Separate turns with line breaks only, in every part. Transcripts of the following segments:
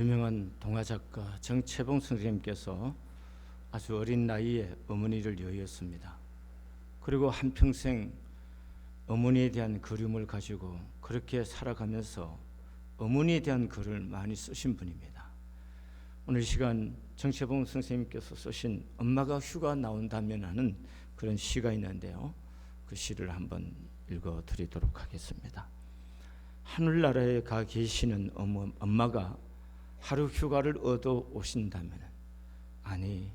유명한 동화작가 정채봉 선생님께서 아주 어린 나이에 어머니를 여의었습니다. 그리고 한평생 어머니에 대한 그리움을 가지고 그렇게 살아가면서 어머니에 대한 글을 많이 쓰신 분입니다. 오늘 시간 정채봉 선생님께서 쓰신 엄마가 휴가 나온다면 하는 그런 시가 있는데요. 그 시를 한번 읽어드리도록 하겠습니다. 하늘나라에 가 계시는 엄마가 하루 휴가를 얻어 오신다면 아니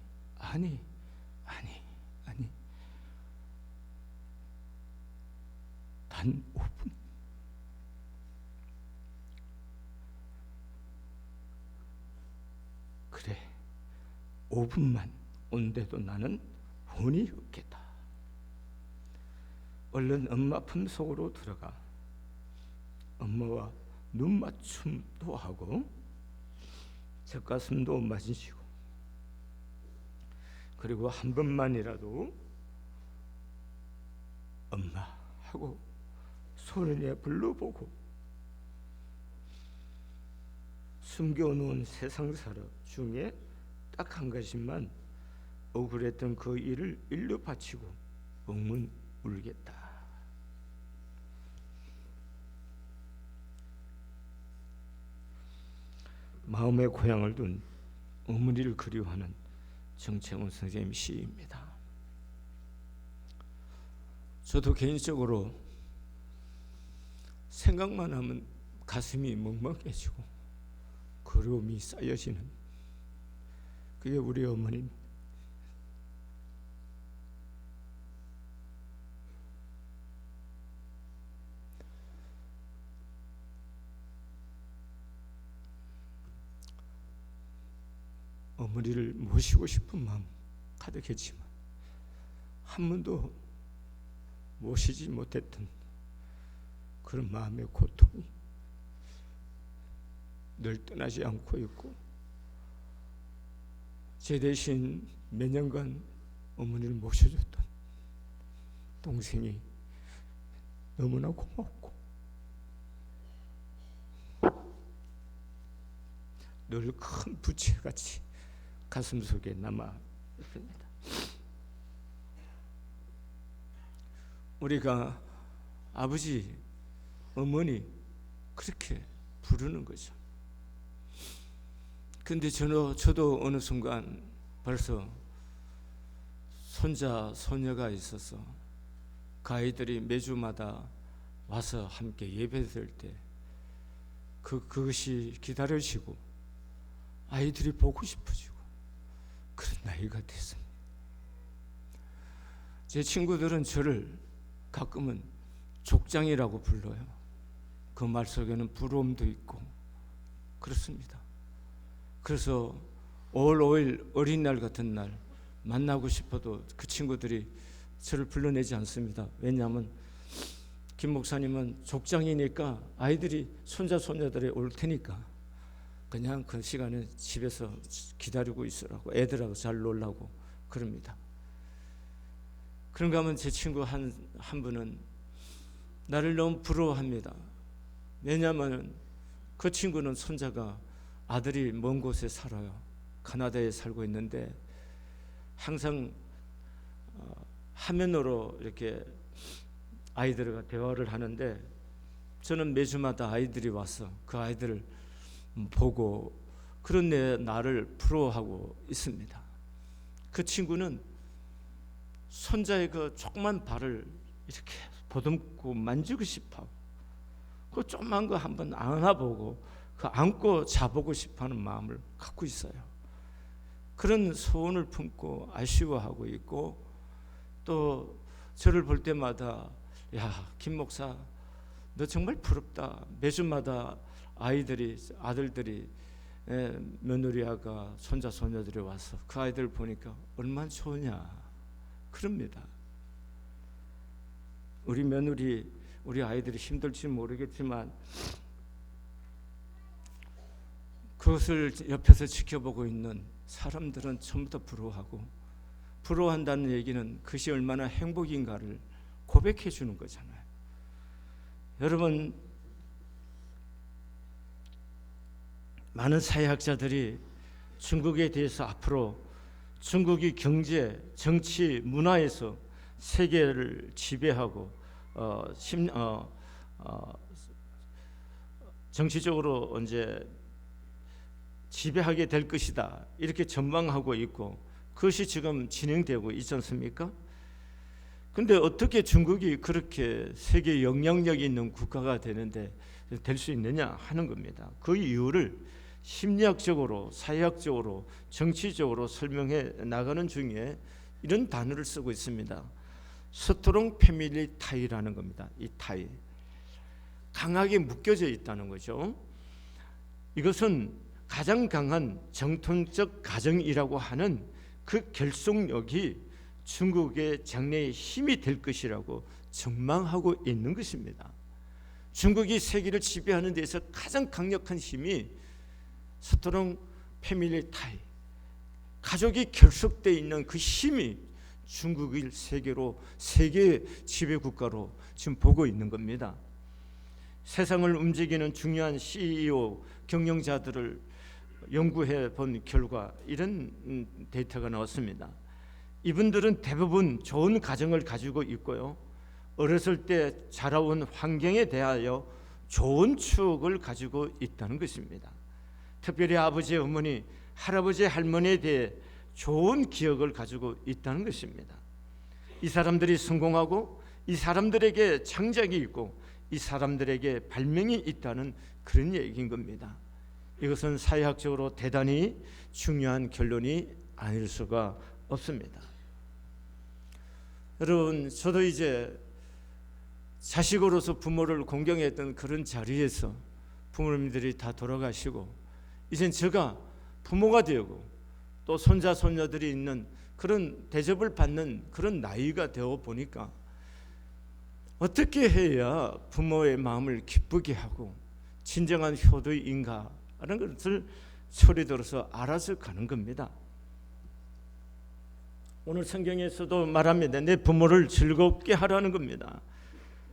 단 5분 그래 5분만 온데도 나는 혼이 없겠다. 얼른 엄마 품 속으로 들어가 엄마와 눈맞춤도 하고 젖가슴도 맞으시고 그리고 한 번만이라도 엄마 하고 소리내 불러보고 숨겨놓은 세상살아 중에 딱 한 가지만 억울했던 그 일을 일러 바치고 엉문 울겠다. 마음의 고향을 둔 어머니를 그리워하는 정채봉 선생님 시입니다. 저도 개인적으로 생각만 하면 가슴이 먹먹해지고 그리움이 쌓여지는 그게 우리 어머니입니다. 어머니를 모시고 싶은 마음 가득했지만 한 번도 모시지 못했던 그런 마음의 고통이 늘 떠나지 않고 있고 제 대신 몇 년간 어머니를 모셔줬던 동생이 너무나 고맙고 늘 큰 부채같이 가슴속에 남아 있습니다. 우리가 아버지, 어머니 그렇게 부르는 거죠. 근데 저도 어느 순간 벌써 손자, 소녀가 있어서 그 아이들이 매주마다 와서 함께 예배드릴 때 그것이 기다려지고 아이들이 보고 싶어지고 그런 나이가 됐습니다. 제 친구들은 저를 가끔은 족장이라고 불러요. 그 말 속에는 부러움도 있고 그렇습니다. 그래서 5월 5일 어린이날 같은 날 만나고 싶어도 그 친구들이 저를 불러내지 않습니다. 왜냐하면 김 목사님은 족장이니까 아이들이 손자 손녀들이 올 테니까 그냥 그 시간에 집에서 기다리고 있으라고 애들하고 잘 놀라고 그럽니다. 그런가 하면 제 친구 한 분은 나를 너무 부러워합니다. 왜냐하면 그 친구는 손자가 아들이 먼 곳에 살아요. 카나다에 살고 있는데 항상 화면으로 이렇게 아이들과 대화를 하는데 저는 매주마다 아이들이 와서 그 아이들을 보고 그런 나를 부러워하고 있습니다. 그 친구는 손자의 그 조그만 발을 이렇게 보듬고 만지고 싶어 그 조그만 거 한번 안아보고 그 안고 자보고 싶어하는 마음을 갖고 있어요. 그런 소원을 품고 아쉬워하고 있고 또 저를 볼 때마다 야, 김 목사 너 정말 부럽다. 매주마다 아들들이 며느리아가 손자 손녀들이 와서 그 아이들 보니까 얼마나 좋으냐 그럽니다. 우리 며느리 우리 아이들이 힘들지 모르겠지만 그것을 옆에서 지켜보고 있는 사람들은 전부 다 부러워하고 부러워한다는 얘기는 그것이 얼마나 행복인가를 고백해 주는 거잖아요. 여러분 많은 사회학자들이 중국에 대해서 앞으로 중국이 경제, 정치, 문화에서 세계를 지배하고 정치적으로 이제 지배하게 될 것이다, 이렇게 전망하고 있고, 그것이 지금 진행되고 있지 않습니까? 근데 어떻게 중국이 그렇게 세계 영향력이 있는 국가가 되는데 될 수 있느냐 하는 겁니다. 그 이유를 심리학적으로, 사회학적으로, 정치적으로 설명해 나가는 중에 이런 단어를 쓰고 있습니다. 스트롱 패밀리 타이라는 겁니다. 이 타이, 강하게 묶여져 있다는 거죠. 이것은 가장 강한 정통적 가정이라고 하는 그 결속력이 중국의 장래의 힘이 될 것이라고 전망하고 있는 것입니다. 중국이 세계를 지배하는 데서 가장 강력한 힘이 스트롱 패밀리 타이, 가족이 결속되어 있는 그 힘이 중국을 세계 지배 국가로 지금 보고 있는 겁니다. 세상을 움직이는 중요한 CEO, 경영자들을 연구해 본 결과 이런 데이터가 나왔습니다. 이분들은 대부분 좋은 가정을 가지고 있고요, 어렸을 때 자라온 환경에 대하여 좋은 추억을 가지고 있다는 것입니다. 특별히 아버지, 어머니, 할아버지, 할머니에 대해 좋은 기억을 가지고 있다는 것입니다. 이 사람들이 성공하고 이 사람들에게 창작이 있고 이 사람들에게 발명이 있다는 그런 얘기인 겁니다. 이것은 사회학적으로 대단히 중요한 결론이 아닐 수가 없습니다. 여러분, 저도 이제 자식으로서 부모를 공경했던 그런 자리에서 부모님들이 다 돌아가시고 이젠 제가 부모가 되고 또 손자 손녀들이 있는 그런 대접을 받는 그런 나이가 되어 보니까 어떻게 해야 부모의 마음을 기쁘게 하고 진정한 효도인가 하는 것을 소리 들어서 알아서 가는 겁니다. 오늘 성경에서도 말합니다. 내 부모를 즐겁게 하라는 겁니다.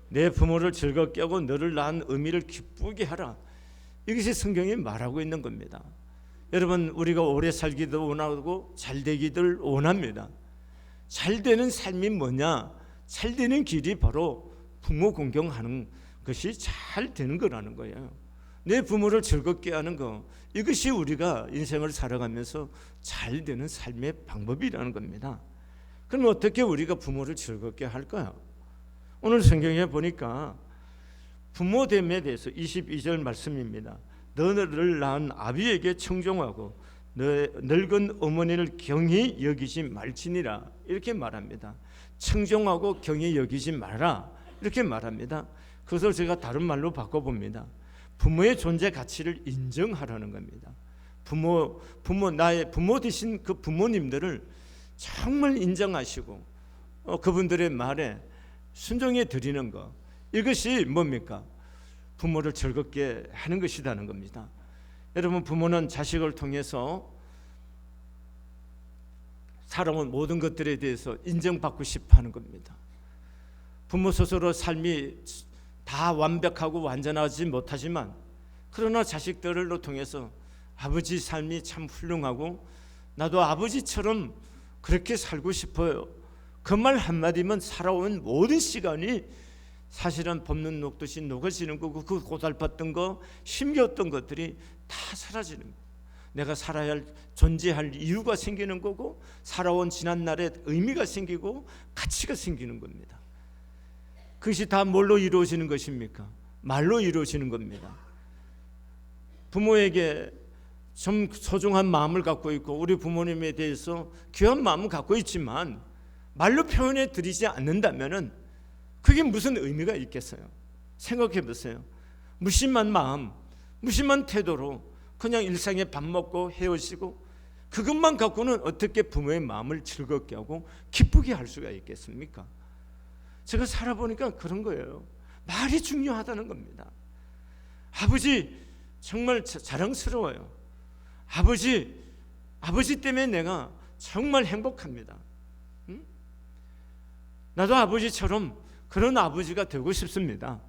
내 부모를 즐겁게 하고 너를 낳은 의미를 기쁘게 하라. 이것이 성경이 말하고 있는 겁니다. 여러분, 우리가 오래 살기도 원하고 잘 되기를 원합니다. 잘 되는 삶이 뭐냐? 잘 되는 길이 바로 부모 공경하는 것이 잘 되는 거라는 거예요. 내 부모를 즐겁게 하는 거, 이것이 우리가 인생을 살아가면서 잘 되는 삶의 방법이라는 겁니다. 그럼 어떻게 우리가 부모를 즐겁게 할까요? 오늘 성경에 보니까 부모됨에 대해서 22절 말씀입니다. 너를 낳은 아비에게 청종하고 늙은 어머니를 경히 여기지 말지니라, 이렇게 말합니다. 청종하고 경히 여기지 마라, 이렇게 말합니다. 그것을 제가 다른 말로 바꿔봅니다. 부모의 존재 가치를 인정하라는 겁니다. 나의 부모 되신 그 부모님들을 정말 인정하시고 그분들의 말에 순종해 드리는 것, 이것이 뭡니까? 부모를 즐겁게 하는 것이라는 겁니다. 여러분, 부모는 자식을 통해서 살아온 모든 것들에 대해서 인정받고 싶어 하는 겁니다. 부모 스스로 삶이 다 완벽하고 완전하지 못하지만 그러나 자식들을 통해서 아버지 삶이 참 훌륭하고 나도 아버지처럼 그렇게 살고 싶어요, 그 말 한마디면 살아온 모든 시간이 사실은 봄눈 녹듯이 녹아지는 거고, 그 고달팠던 거, 힘겨웠던 것들이 다 사라지는 거예요. 내가 살아야 할, 존재할 이유가 생기는 거고, 살아온 지난날에 의미가 생기고 가치가 생기는 겁니다. 그것이 다 뭘로 이루어지는 것입니까? 말로 이루어지는 겁니다. 부모에게 좀 소중한 마음을 갖고 있고 우리 부모님에 대해서 귀한 마음을 갖고 있지만 말로 표현해 드리지 않는다면은 그게 무슨 의미가 있겠어요? 생각해 보세요. 무심한 마음, 무심한 태도로 그냥 일상에 밥 먹고 헤어지고 그것만 갖고는 어떻게 부모의 마음을 즐겁게 하고 기쁘게 할 수가 있겠습니까? 제가 살아보니까 그런 거예요. 말이 중요하다는 겁니다. 아버지 정말 자랑스러워요. 아버지 때문에 내가 정말 행복합니다. 나도 아버지처럼 그런 아버지가 되고 싶습니다.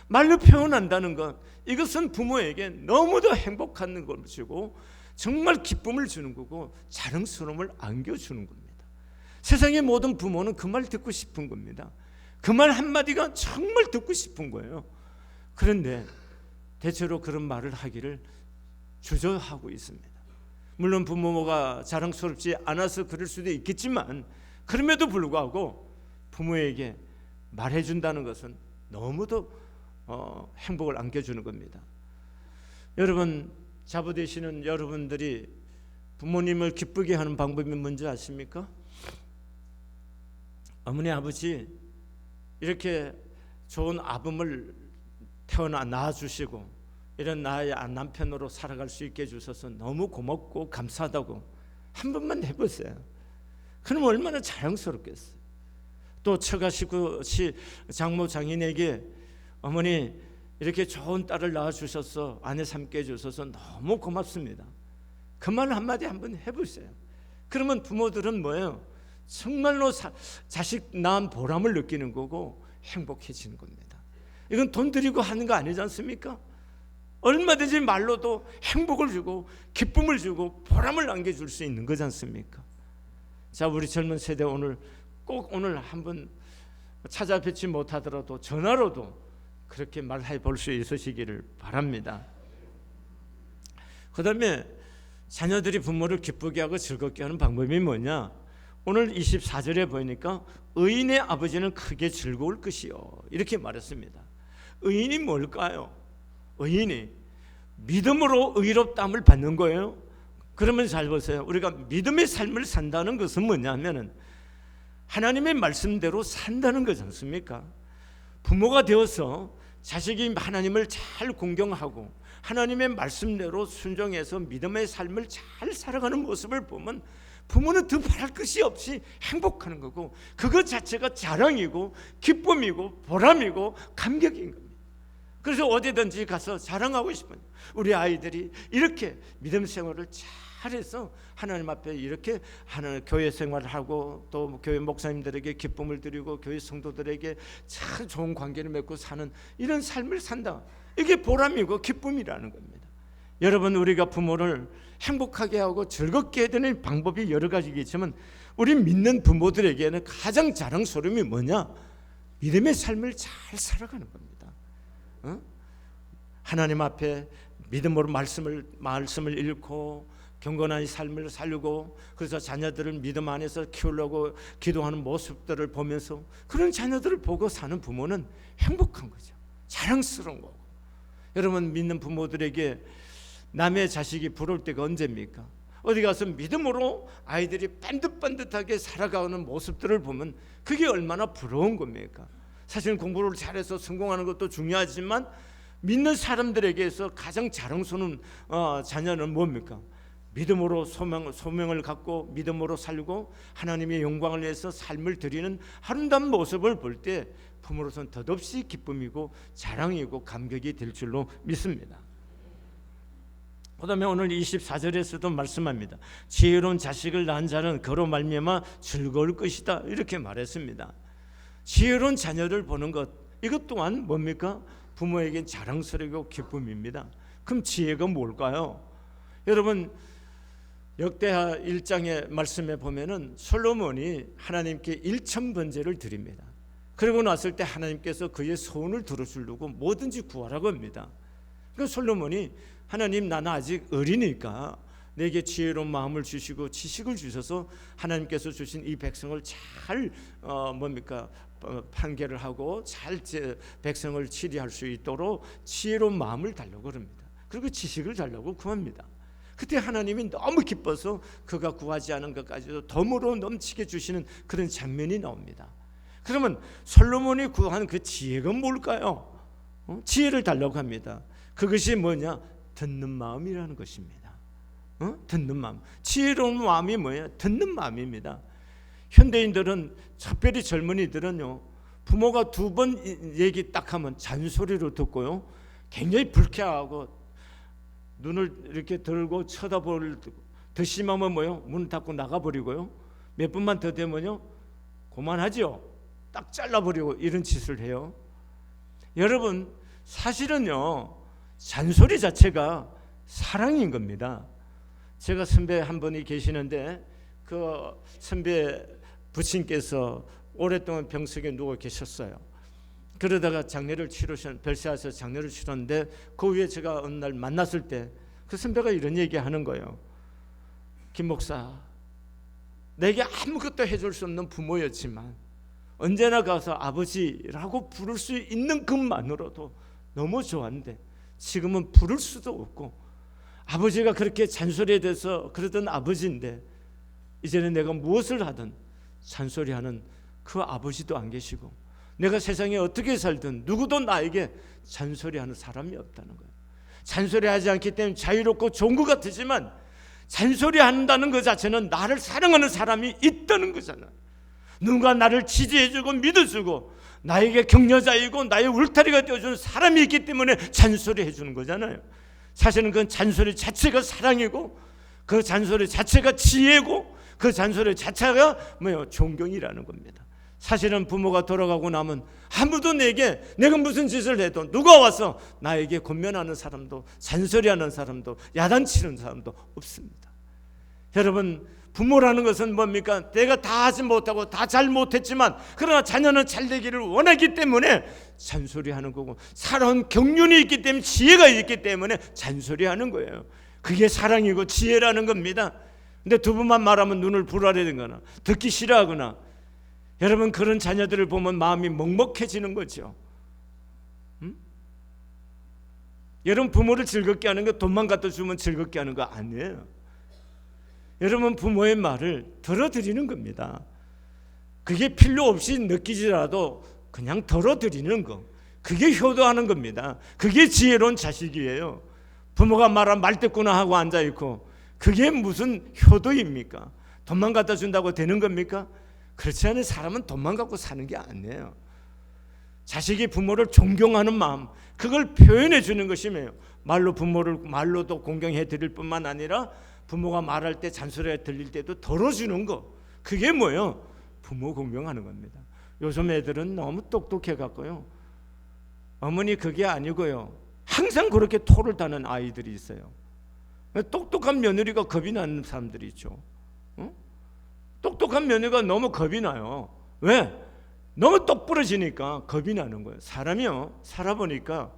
말로 표현한다는 것, 이것은 부모에게 너무도 행복한 것이고 정말 기쁨을 주는 거고 자랑스러움을 안겨주는 겁니다. 세상의 모든 부모는 그 말 듣고 싶은 겁니다. 그 말 한마디가 정말 듣고 싶은 거예요. 그런데 대체로 그런 말을 하기를 주저하고 있습니다. 물론 부모가 자랑스럽지 않아서 그럴 수도 있겠지만 그럼에도 불구하고 부모에게 말해준다는 것은 너무도 행복을 안겨주는 겁니다. 여러분, 자부 되시는 여러분들이 부모님을 기쁘게 하는 방법이 뭔지 아십니까? 어머니 아버지 이렇게 좋은 아범을 태어나 낳아주시고 이런 나의 남편으로 살아갈 수 있게 해주셔서 너무 고맙고 감사하다고 한 번만 해보세요. 그럼 얼마나 자랑스럽겠어요. 또 처가시고 장모 장인에게 어머니 이렇게 좋은 딸을 낳아주셔서 아내 삼게 해주셔서 너무 고맙습니다. 그 말 한마디 한번 해보세요. 그러면 부모들은 뭐예요? 정말로 자식 낳은 보람을 느끼는 거고 행복해지는 겁니다. 이건 돈 들이고 하는 거 아니지 않습니까? 얼마든지 말로도 행복을 주고 기쁨을 주고 보람을 안겨줄 수 있는 거지 않습니까? 자, 우리 젊은 세대 꼭 오늘 한번 찾아뵙지 못하더라도 전화로도 그렇게 말해 볼 수 있으시기를 바랍니다. 그 다음에 자녀들이 부모를 기쁘게 하고 즐겁게 하는 방법이 뭐냐? 오늘 24절에 보니까 의인의 아버지는 크게 즐거울 것이요 이렇게 말했습니다. 의인이 뭘까요? 의인이 믿음으로 의롭다함을 받는 거예요. 그러면 잘 보세요. 우리가 믿음의 삶을 산다는 것은 뭐냐면은 하나님의 말씀대로 산다는 거지 않습니까? 부모가 되어서 자식이 하나님을 잘 공경하고 하나님의 말씀대로 순종해서 믿음의 삶을 잘 살아가는 모습을 보면 부모는 더 바랄 것이 없이 행복하는 거고 그것 자체가 자랑이고 기쁨이고 보람이고 감격인 겁니다. 그래서 어디든지 가서 자랑하고 싶어요. 우리 아이들이 이렇게 믿음 생활을 잘해서 하나님 앞에 이렇게 하는 교회 생활을 하고 또 교회 목사님들에게 기쁨을 드리고 교회 성도들에게 참 좋은 관계를 맺고 사는 이런 삶을 산다. 이게 보람이고 기쁨이라는 겁니다. 여러분, 우리가 부모를 행복하게 하고 즐겁게 해드리는 방법이 여러 가지겠지만 우리 믿는 부모들에게는 가장 자랑스러움이 뭐냐? 믿음의 삶을 잘 살아가는 겁니다. 하나님 앞에 믿음으로 말씀을 읽고 경건한 삶을 살고 그래서 자녀들을 믿음 안에서 키우려고 기도하는 모습들을 보면서 그런 자녀들을 보고 사는 부모는 행복한 거죠. 자랑스러운 거고. 여러분, 믿는 부모들에게 남의 자식이 부러울 때가 언제입니까? 어디 가서 믿음으로 아이들이 반듯반듯하게 살아가는 모습들을 보면 그게 얼마나 부러운 겁니까? 사실은 공부를 잘해서 성공하는 것도 중요하지만 믿는 사람들에게서 가장 자랑스러운 자녀는 뭡니까? 믿음으로 소명을 갖고 믿음으로 살고 하나님의 영광을 위해서 삶을 드리는 아름다운 모습을 볼 때 부모로서는 덧없이 기쁨이고 자랑이고 감격이 될 줄로 믿습니다. 그 다음에 오늘 24절에서도 말씀합니다. 지혜로운 자식을 낳은 자는 그로 말미암아 즐거울 것이다 이렇게 말했습니다. 지혜로운 자녀를 보는 것, 이것 또한 뭡니까? 부모에겐 자랑스러우고 기쁨입니다. 그럼 지혜가 뭘까요? 여러분, 역대하 1장의 말씀에 보면은 솔로몬이 하나님께 1,000번제를 드립니다. 그러고 났을 때 하나님께서 그의 소원을 들어주려고 뭐든지 구하라고 합니다. 그러니까 솔로몬이 하나님, 나는 아직 어리니까 내게 지혜로운 마음을 주시고 지식을 주셔서 하나님께서 주신 이 백성을 잘 판결을 하고 잘 백성을 치리할 수 있도록 지혜로운 마음을 달라고 합니다. 그리고 지식을 달라고 구합니다. 그때 하나님이 너무 기뻐서 그가 구하지 않은 것까지도 덤으로 넘치게 주시는 그런 장면이 나옵니다. 그러면 솔로몬이 구한 그 지혜가 뭘까요? 지혜를 달라고 합니다. 그것이 뭐냐? 듣는 마음이라는 것입니다. 듣는 마음. 지혜로운 마음이 뭐예요? 듣는 마음입니다. 현대인들은, 특별히 젊은이들은요, 부모가 2번 얘기 딱 하면 잔소리로 듣고요, 굉장히 불쾌하고 눈을 이렇게 들고 쳐다볼, 더 심하면 뭐요? 문을 닫고 나가버리고요, 몇 분만 더 되면요 그만하죠. 딱 잘라버리고 이런 짓을 해요. 여러분, 사실은요, 잔소리 자체가 사랑인 겁니다. 제가 선배 한 분이 계시는데 그 선배 부친께서 오랫동안 병석에 누워 계셨어요. 그러다가 장례를 별세하셔서 장례를 치렀는데 그 후에 제가 어느 날 만났을 때 그 선배가 이런 얘기 하는 거예요. 김 목사, 내게 아무것도 해줄 수 없는 부모였지만 언제나 가서 아버지라고 부를 수 있는 것만으로도 너무 좋았는데 지금은 부를 수도 없고, 아버지가 그렇게 잔소리에 대해서 그러던 아버지인데 이제는 내가 무엇을 하든 잔소리하는 그 아버지도 안 계시고, 내가 세상에 어떻게 살든 누구도 나에게 잔소리하는 사람이 없다는 거예요. 잔소리하지 않기 때문에 자유롭고 좋은 것 같지만 잔소리한다는 것 자체는 나를 사랑하는 사람이 있다는 거잖아요. 누군가 나를 지지해주고 믿어주고 나에게 격려자이고 나의 울타리가 되어주는 사람이 있기 때문에 잔소리해주는 거잖아요. 사실은 그 잔소리 자체가 사랑이고 그 잔소리 자체가 지혜고 그 잔소리 자체가 존경이라는 겁니다. 사실은 부모가 돌아가고 나면 아무도 내가 무슨 짓을 해도 누가 와서 나에게 권면하는 사람도 잔소리하는 사람도 야단치는 사람도 없습니다. 여러분, 부모라는 것은 뭡니까? 내가 다 하지 못하고 다 잘못했지만 그러나 자녀는 잘되기를 원하기 때문에 잔소리하는 거고, 살아온 경륜이 있기 때문에 지혜가 있기 때문에 잔소리하는 거예요. 그게 사랑이고 지혜라는 겁니다. 근데 두 번만 말하면 눈을 부라리거나 듣기 싫어하거나, 여러분, 그런 자녀들을 보면 마음이 먹먹해지는 거죠. 여러분, 부모를 즐겁게 하는 거 돈만 갖다 주면 즐겁게 하는 거 아니에요. 여러분, 부모의 말을 들어드리는 겁니다. 그게 필요 없이 느끼지라도 그냥 들어드리는 거, 그게 효도하는 겁니다. 그게 지혜로운 자식이에요. 부모가 말한 말대꾸나 하고 앉아있고 그게 무슨 효도입니까? 돈만 갖다 준다고 되는 겁니까? 그렇지 않은 사람은 돈만 갖고 사는 게 아니에요. 자식이 부모를 존경하는 마음, 그걸 표현해 주는 것이 말로도 공경해 드릴 뿐만 아니라 부모가 말할 때 잔소리가 들릴 때도 덜어주는 거, 그게 뭐예요? 부모 공경하는 겁니다. 요즘 애들은 너무 똑똑해 갖고요, 어머니 그게 아니고요, 항상 그렇게 토를 다는 아이들이 있어요. 똑똑한 며느리가 겁이 나는 사람들이 있죠. 똑똑한 며느리가 너무 겁이 나요. 왜? 너무 똑부러지니까 겁이 나는 거예요. 사람이요, 살아보니까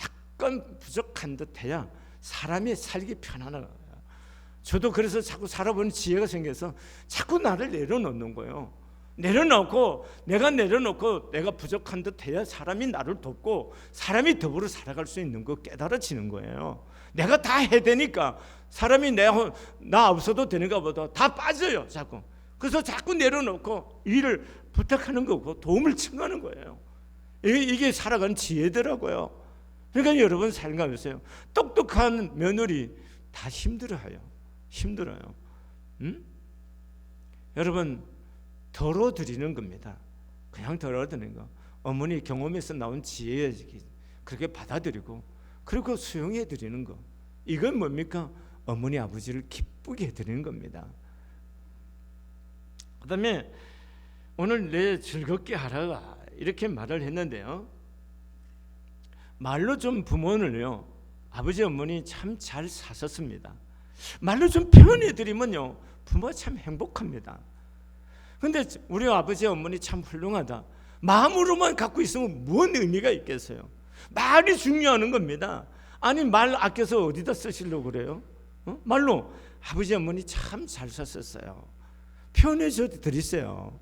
약간 부족한 듯해야 사람이 살기 편안한 거예요. 저도 그래서 자꾸 살아보는 지혜가 생겨서 자꾸 나를 내려놓는 거예요. 내려놓고 내가 부족한 듯해야 사람이 나를 돕고 사람이 더불어 살아갈 수 있는 거 깨달아지는 거예요. 내가 다 해야 되니까 사람이 나 없어도 되는가 보다 다 빠져요, 자꾸. 그래서 자꾸 내려놓고 일을 부탁하는 거고 도움을 청하는 거예요. 이게 살아가는 지혜더라고요. 그러니까 여러분 생각해보세요. 똑똑한 며느리 다 힘들어요. 여러분, 덜어드리는 겁니다. 그냥 덜어드리는 거. 어머니 경험에서 나온 지혜, 그렇게 받아들이고 그리고 수용해 드리는 거. 이건 뭡니까? 어머니 아버지를 기쁘게 해드리는 겁니다. 그 다음에 오늘 내 즐겁게 하라 이렇게 말을 했는데요, 말로 좀 부모는요, 아버지 어머니 참 잘 사셨습니다. 말로 좀 표현해 드리면요, 부모가 참 행복합니다. 근데 우리 아버지 어머니 참 훌륭하다, 마음으로만 갖고 있으면 뭔 의미가 있겠어요? 말이 중요한 겁니다. 아니, 말 아껴서 어디다 쓰시려고 그래요? 말로 아버지 어머니 참 잘 사셨어요, 표현해 줘 드리세요.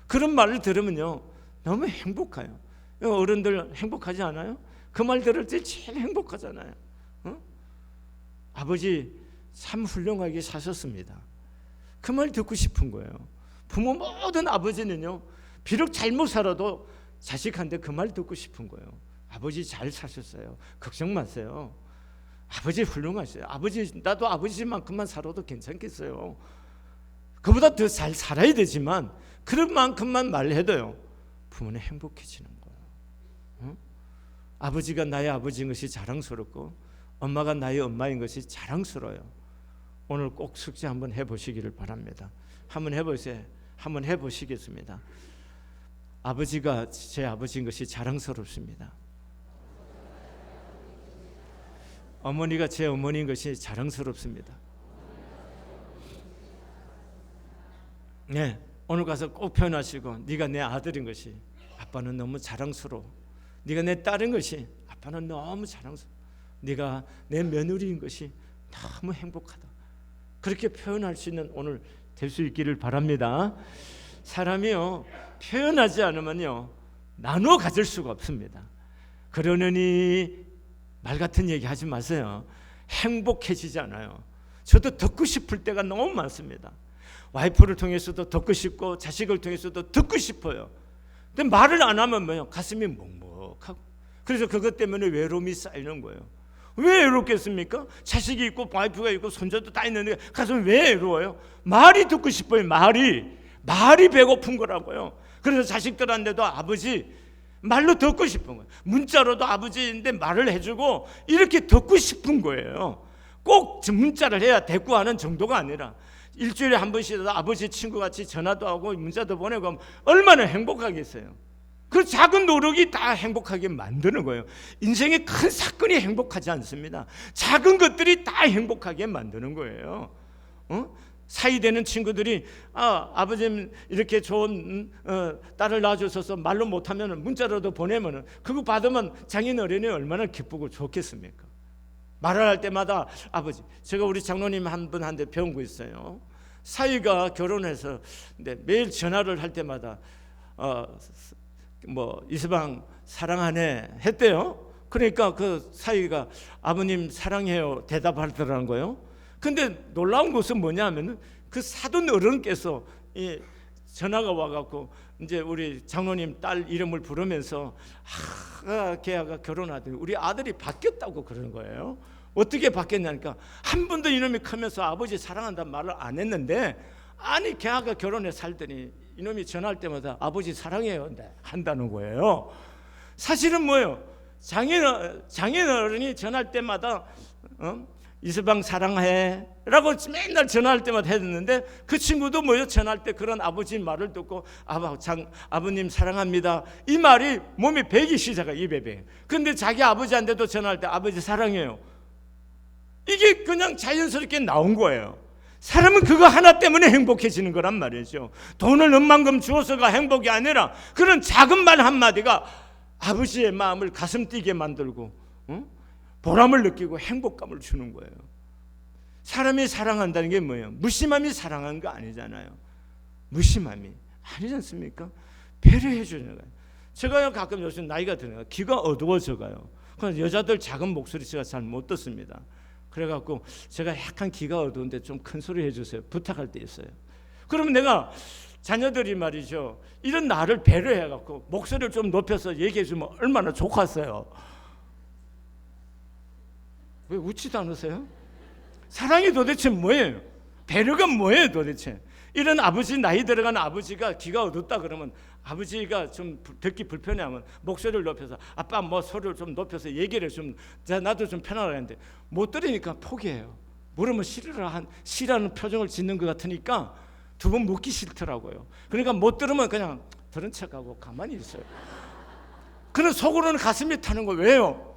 그런 말을 들으면요 너무 행복해요. 어른들 행복하지 않아요? 그 말 들을 때 제일 행복하잖아요. 아버지 참 훌륭하게 사셨습니다. 그 말 듣고 싶은 거예요. 부모 모든 아버지는요, 비록 잘못 살아도 자식한테 그 말 듣고 싶은 거예요. 아버지 잘 사셨어요. 걱정 마세요. 아버지 훌륭하세요. 나도 아버지만큼만 살아도 괜찮겠어요. 그보다 더 잘 살아야 되지만 그런 만큼만 말해도요, 부모는 행복해지는 거예요. 아버지가 나의 아버지인 것이 자랑스럽고 엄마가 나의 엄마인 것이 자랑스러워요. 오늘 꼭 숙제 한번 해보시기를 바랍니다. 한번 해보시겠습니다. 아버지가 제 아버지인 것이 자랑스럽습니다. 어머니가 제 어머니인 것이 자랑스럽습니다. 네, 오늘 가서 꼭 표현하시고, 네가 내 아들인 것이 아빠는 너무 자랑스러워. 네가 내 딸인 것이 아빠는 너무 자랑스러워. 네가 내 며느리인 것이 너무 행복하다. 그렇게 표현할 수 있는 오늘 될 수 있기를 바랍니다. 사람이요, 표현하지 않으면요 나눠 가질 수가 없습니다. 그러느니 말 같은 얘기 하지 마세요. 행복해지지 않아요. 저도 듣고 싶을 때가 너무 많습니다. 와이프를 통해서도 듣고 싶고 자식을 통해서도 듣고 싶어요. 근데 말을 안 하면 뭐예요? 가슴이 먹먹하고, 그래서 그것 때문에 외로움이 쌓이는 거예요. 왜 외롭겠습니까? 자식이 있고 와이프가 있고 손자도 다 있는데 가슴이 왜 외로워요? 말이 듣고 싶어요. 말이 배고픈 거라고요. 그래서 자식들한테도 아버지 말로 듣고 싶은 거예요. 문자로도 아버지인데 말을 해주고 이렇게 듣고 싶은 거예요. 꼭 문자를 해야 대꾸하는 정도가 아니라 일주일에 한 번씩이라도 아버지 친구같이 전화도 하고 문자도 보내고 하면 얼마나 행복하겠어요. 그 작은 노력이 다 행복하게 만드는 거예요. 인생의 큰 사건이 행복하지 않습니다. 작은 것들이 다 행복하게 만드는 거예요. 사이 되는 친구들이 아버님 이렇게 좋은 딸을 낳아주셔서 말로 못하면 문자로도 보내면 그거 받으면 장인어른이 얼마나 기쁘고 좋겠습니까? 말을 할 때마다 아버지, 제가 우리 장로님 한 분한테 배운 거 있어요. 사위가 결혼해서 근데 매일 전화를 할 때마다 이서방 사랑하네 했대요. 그러니까 그 사위가 아버님 사랑해요 대답하더라는 거예요. 근데 놀라운 것은 뭐냐면은 그 사돈 어른께서 이 전화가 와갖고 이제 우리 장로님 딸 이름을 부르면서 걔가 결혼하더니 우리 아들이 바뀌었다고 그러는 거예요. 어떻게 바뀌었냐니까 한 번도 이놈이 크면서 아버지 사랑한다는 말을 안 했는데, 아니 걔가 결혼해 살더니 이놈이 전화할 때마다 아버지 사랑해요 한다는 거예요. 사실은 뭐예요? 장인어른이 전화할 때마다 이서방 사랑해 라고 맨날 전화할 때마다 했는데, 그 친구도 뭐예요? 전화할 때 그런 아버지 말을 듣고 아버님 사랑합니다 이 말이 몸에 배기 시작해. 입에 배. 근데 자기 아버지한테도 전화할 때 아버지 사랑해요, 이게 그냥 자연스럽게 나온 거예요. 사람은 그거 하나 때문에 행복해지는 거란 말이죠. 돈을 얼만큼 주어서가 행복이 아니라 그런 작은 말 한마디가 아버지의 마음을 가슴 뛰게 만들고 보람을 느끼고 행복감을 주는 거예요. 사람이 사랑한다는 게 뭐예요? 무심함이 사랑하는 거 아니잖아요. 무심함이 아니지 않습니까? 배려해 주는 거예요. 제가 가끔 요즘 나이가 드네요. 귀가 어두워져 가요. 그래서 여자들 작은 목소리 제가 잘 못 듣습니다. 그래갖고 제가 약간 귀가 어두운데 좀 큰 소리 해주세요 부탁할 때 있어요. 그러면 내가 자녀들이 말이죠, 이런 나를 배려해갖고 목소리를 좀 높여서 얘기해주면 얼마나 좋겠어요. 왜 웃지도 않으세요? 사랑이 도대체 뭐예요? 배려가 뭐예요 도대체? 이런 아버지, 나이 들어가는 아버지가 귀가 어둡다 그러면 아버지가 좀 듣기 불편해하면 목소리를 높여서 아빠 뭐 소리를 좀 높여서 얘기를 좀 나도 좀 편하게 하는데 못 들으니까 포기해요. 물으면 싫어하는 표정을 짓는 것 같으니까 두 번 묻기 싫더라고요. 그러니까 못 들으면 그냥 들은 척하고 가만히 있어요. 그런 속으로는 가슴이 타는 거예요. 왜요?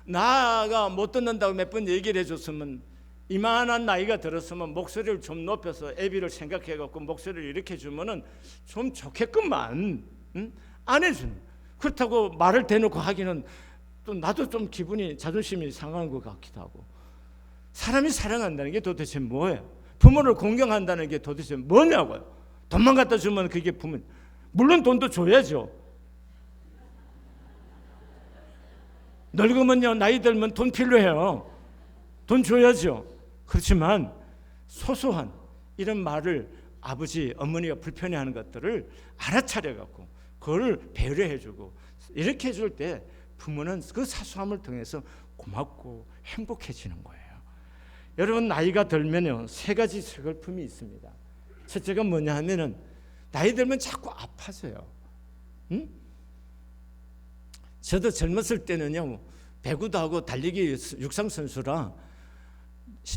나가 못 듣는다고 몇 번 얘기를 해줬으면, 이만한 나이가 들었으면 목소리를 좀 높여서 애비를 생각해갖고 목소리를 이렇게 주면은 좀 좋겠구만. 안 해주는. 그렇다고 말을 대놓고 하기는 또 나도 좀 기분이, 자존심이 상하는 것 같기도 하고. 사람이 사랑한다는 게 도대체 뭐예요? 부모를 공경한다는 게 도대체 뭐냐고요? 돈만 갖다 주면 그게 부모. 물론 돈도 줘야죠. 늙으면요, 나이 들면 돈 필요해요. 돈 줘야죠. 그렇지만 소소한 이런 말을 아버지, 어머니가 불편해하는 것들을 알아차려갖고 그걸 배려해주고 이렇게 해줄 때 부모는 그 사소함을 통해서 고맙고 행복해지는 거예요. 여러분, 나이가 들면요, 세 가지 슬픔이 있습니다. 첫째가 뭐냐 하면은 나이 들면 자꾸 아파져요. 저도 젊었을 때는요, 배구도 하고 달리기 육상 선수라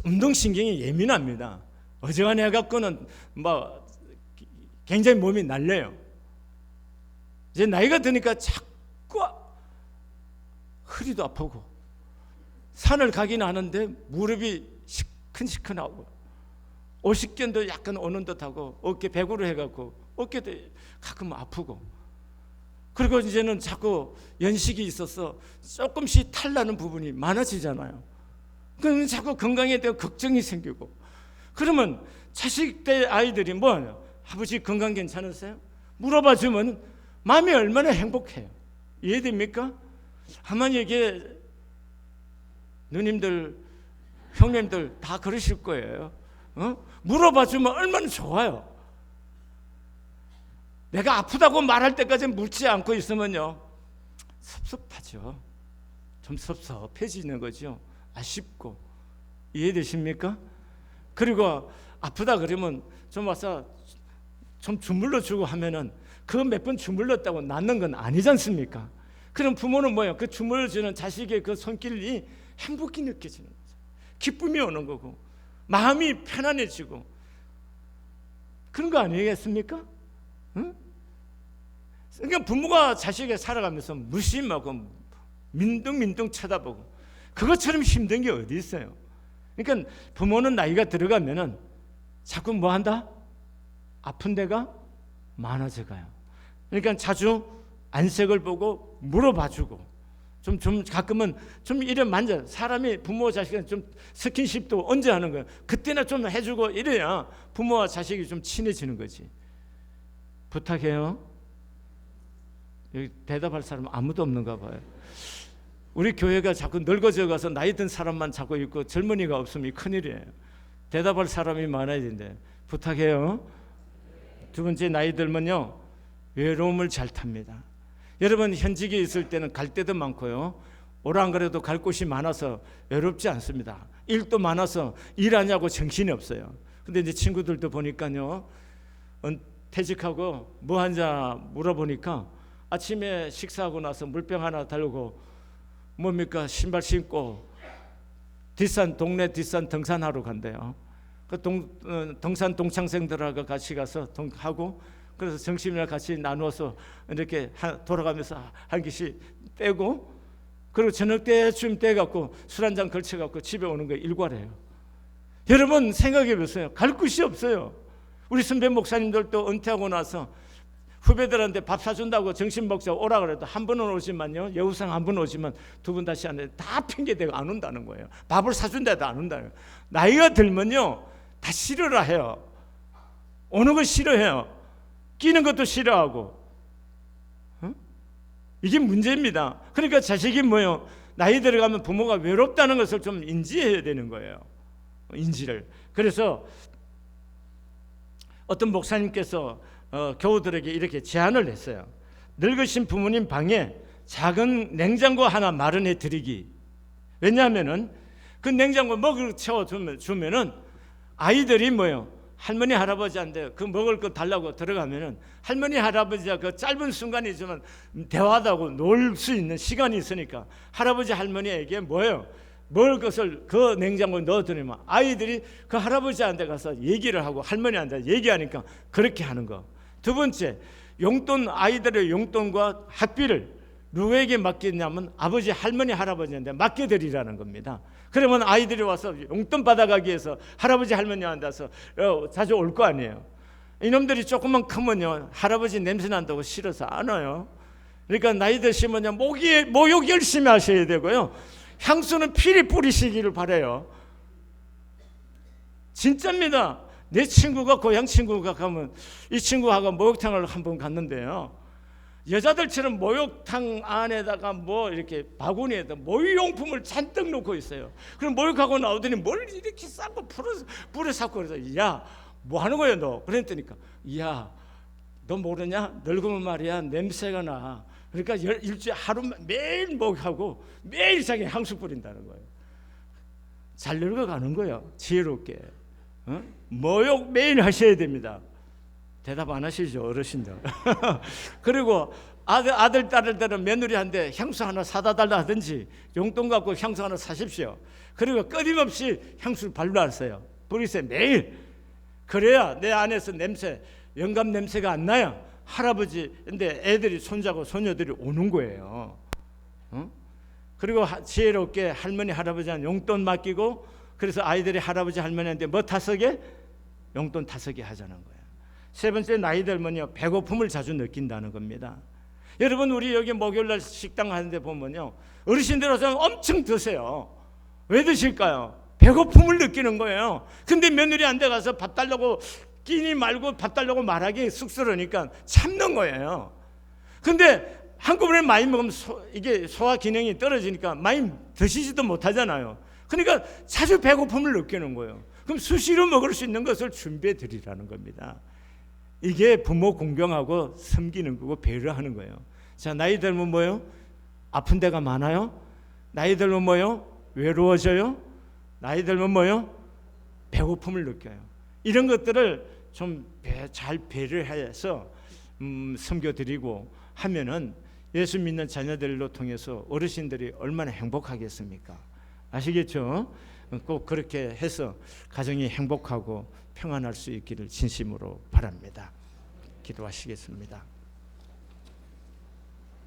운동신경이 예민합니다. 어지간해 갖고는 뭐 굉장히 몸이 날려요. 이제 나이가 드니까 자꾸 허리도 아프고 산을 가긴 하는데 무릎이 시큰시큰하고 오십견도 약간 오는 듯하고 어깨 배구로 해갖고 어깨도 가끔 아프고, 그리고 이제는 자꾸 연식이 있어서 조금씩 탈나는 부분이 많아지잖아요. 그러면 자꾸 건강에 대한 걱정이 생기고, 그러면 자식 때 아이들이 뭐하냐? 아버지 건강 괜찮으세요? 물어봐 주면 마음이 얼마나 행복해요. 이해됩니까? 하나님에게 누님들, 형님들 다 그러실 거예요. 물어봐 주면 얼마나 좋아요. 내가 아프다고 말할 때까지 묻지 않고 있으면요, 섭섭하죠. 좀 섭섭해지는 거죠. 아쉽고. 이해되십니까? 그리고 아프다 그러면 좀 와서 좀 주물러 주고 하면은 그 몇 번 주물렀다고 낫는 건 아니지 않습니까? 그럼 부모는 뭐예요? 그 주물러 주는 자식의 그 손길이 행복이 느껴지는 거죠. 기쁨이 오는 거고 마음이 편안해지고 그런 거 아니겠습니까? 응? 그러니까 부모가 자식에게 살아가면서 무심하고 민둥민둥 쳐다보고 그것처럼 힘든 게 어디 있어요? 그러니까 부모는 나이가 들어가면은 자꾸 뭐 한다? 아픈 데가 많아져 가요. 그러니까 자주 안색을 보고 물어봐주고 좀 가끔은 좀 이래 만져, 사람이 부모 자식은 좀 스킨십도 언제 하는 거예요? 그때나 좀 해주고 이래야 부모와 자식이 좀 친해지는 거지. 부탁해요. 여기 대답할 사람 아무도 없는가 봐요. 우리 교회가 자꾸 늙어져 가서 나이 든 사람만 자꾸 있고 젊은이가 없으면 큰일이에요. 대답할 사람이 많아야 되는데. 부탁해요. 두 번째, 나이 들면요 외로움을 잘 탑니다. 여러분 현직에 있을 때는 갈 데도 많고요, 오라 안 그래도 갈 곳이 많아서 외롭지 않습니다. 일도 많아서 일하냐고 정신이 없어요. 근데 이제 친구들도 보니까요, 퇴직하고 뭐 하냐 물어보니까 아침에 식사하고 나서 물병 하나 달고 뭡니까 신발 신고 동네 뒷산 등산하러 간대요. 그 등산 동창생들하고 같이 가서 하고, 그래서 점심이랑 같이 나누어서 이렇게 돌아가면서 한 개씩 떼고, 그리고 저녁 때쯤 떼갖고 술 한잔 걸쳐갖고 집에 오는 거 일과래요. 여러분 생각해 보세요. 갈 곳이 없어요. 우리 선배 목사님들도 은퇴하고 나서 후배들한테 밥 사준다고 점심 먹자 오라 그래도 한 번은 오지만요, 여우상 한 번 오지만 두 번 다시 안 돼. 다 핑계대고 안 온다는 거예요. 밥을 사준다도 안 온다는 거예요. 나이가 들면요 다 싫어라 해요. 오는 거 싫어해요. 끼는 것도 싫어하고. 이게 문제입니다. 그러니까 자식이 뭐예요? 나이 들어가면 부모가 외롭다는 것을 좀 인지해야 되는 거예요. 인지를. 그래서 어떤 목사님께서 교우들에게 이렇게 제안을 했어요. 늙으신 부모님 방에 작은 냉장고 하나 마련해 드리기. 왜냐하면은 그 냉장고 먹을 채워주면은 아이들이 뭐예요? 할머니 할아버지한테 그 먹을 거 달라고 들어가면은 할머니 할아버지가 그 짧은 순간이지만 대화하고 놀 수 있는 시간이 있으니까 할아버지 할머니에게 뭐예요? 먹을 것을 그 냉장고에 넣어두면 아이들이 그 할아버지한테 가서 얘기를 하고 할머니한테 얘기하니까 그렇게 하는 거. 두 번째, 용돈, 아이들의 용돈과 학비를 누구에게 맡기냐면 아버지 할머니 할아버지한테 맡겨드리라는 겁니다. 그러면 아이들이 와서 용돈 받아가기 위해서 할아버지 할머니한테 와서 자주 올 거 아니에요. 이놈들이 조금만 크면요 할아버지 냄새 난다고 싫어서 안 와요. 그러니까 나이 드시면요 목욕 열심히 하셔야 되고요, 향수는 필히 뿌리시기를 바라요. 진짜입니다. 내 친구가 고향 친구가 가면 이 친구하고 목욕탕을 한번 갔는데요, 여자들처럼 목욕탕 안에다가 뭐 이렇게 바구니에다 목욕용품을 잔뜩 놓고 있어요. 그럼 목욕하고 나오더니 뭘 이렇게 싸고 불에 샀고, 그래서 야 뭐 하는 거야 너? 그랬더니까 야 너 모르냐? 늙으면 말이야 냄새가 나. 그러니까 일주일에 하루 매일 목욕하고 매일 자기 향수 뿌린다는 거예요. 잘 늙어가는 거예요. 지혜롭게. 목욕 매일 하셔야 됩니다. 대답 안 하시죠 어르신들. 그리고 아들 딸들은 며느리한테 향수 하나 사다 달라 하든지 용돈 갖고 향수 하나 사십시오. 그리고 끊임없이 향수를 발라하세요. 뿌리세요 매일. 그래야 내 안에서 영감 냄새가 안 나야 할아버지 근데 애들이 손자고 소녀들이 오는 거예요. 그리고 지혜롭게 할머니 할아버지한테 용돈 맡기고, 그래서 아이들이 할아버지 할머니한테 뭐 타석에? 용돈 타석에 하자는 거예요. 세 번째, 나이 들면요 배고픔을 자주 느낀다는 겁니다. 여러분, 우리 여기 목요일날 식당 하는데 보면요 어르신들 와서 엄청 드세요. 왜 드실까요? 배고픔을 느끼는 거예요. 근데 며느리 안 돼 가서 밥 달라고 끼니 말고 밥 달라고 말하기 쑥스러우니까 참는 거예요. 근데 한꺼번에 많이 먹으면 이게 소화 기능이 떨어지니까 많이 드시지도 못하잖아요. 그러니까 자주 배고픔을 느끼는 거예요. 그럼 수시로 먹을 수 있는 것을 준비해 드리라는 겁니다. 이게 부모 공경하고 섬기는 거고 배려하는 거예요. 자, 나이 들면 뭐예요? 아픈 데가 많아요. 나이 들면 뭐예요? 외로워져요. 나이 들면 뭐예요? 배고픔을 느껴요. 이런 것들을 좀 잘 배려해서 섬겨드리고 하면은 예수 믿는 자녀들로 통해서 어르신들이 얼마나 행복하겠습니까? 아시겠죠? 꼭 그렇게 해서 가정이 행복하고 평안할 수 있기를 진심으로 바랍니다. 기도하시겠습니다.